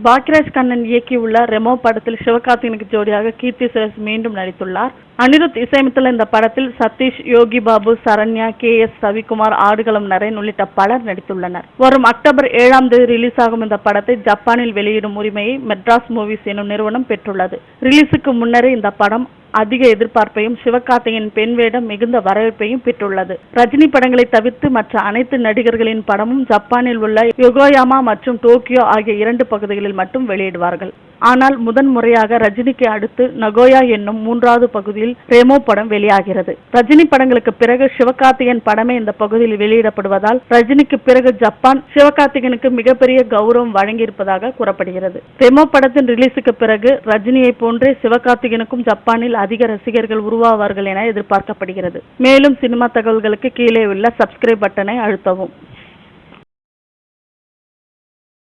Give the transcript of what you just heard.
பாக்யராஜ் கண்ணன் இயக்கியுள்ள ரெமோ படத்தில் சிவகார்த்திகேயனுக்கு ஜோடியாக கீர்த்தி சுரேஷ் மீண்டும் நடித்துள்ளார். அனிருத் இசையமைத்துள்ள இந்த படத்தில் சதீஷ், யோகி பாபு, சரண்யா, KS ரவிக்குமார், ஆடுகளம் நரேன் உள்ளிட்ட பலர் நடித்துள்ளனர். வரும் அக்டோபர் 7ஆம் தேதி ரிலீஸ் ஆகும் இந்த படத்தை ஜப்பானில் வெளியிடும் உரிமையை மெட்ராஸ் மூவிஸ் எனும் நிறுவனம் பெற்றுள்ளது. ரிலீஸுக்கு முன்னரே இந்த படம் அதிக எதிர்பார்ப்பையும் சிவகார்த்திகேயன் பெண் வேடம் மிகுந்த வரவேற்பையும் பெற்றுள்ளது. ரஜினி படங்களை தவிர்த்து மற்ற அனைத்து நடிகர்களின் படமும் ஜப்பானில் உள்ள யோகோயாமா மற்றும் டோக்கியோ ஆகிய 2 பகுதிகளில் மட்டும் வெளியிடுவார்கள். ஆனால் முதன் முறையாக ரஜினிக்கு அடுத்து நகோயா என்னும் 3வது பகுதியில் ரெமோ படம் வெளியாகிறது. ரஜினி படங்களுக்கு பிறகு சிவகார்த்திகேயன் படமே இந்த பகுதியில் வெளியிடப்படுவதால் ரஜினிக்கு பிறகு ஜப்பான் சிவகார்த்திகேயனுக்கு மிகப்பெரிய கௌரவம் வழங்கியிருப்பதாக கூறப்படுகிறது. ரெமோ படத்தின் ரிலீஸுக்கு பிறகு ரஜினியை போன்றே சிவகார்த்திகேயனுக்கும் ஜப்பானில் அதிக ரசிகர்கள் உருவாவார்கள் என எதிர்பார்க்கப்படுகிறது. மேலும் சினிமா தகவல்களுக்கு கீழே உள்ள சப்ஸ்கிரைப் பட்டனை அழுத்தவும்.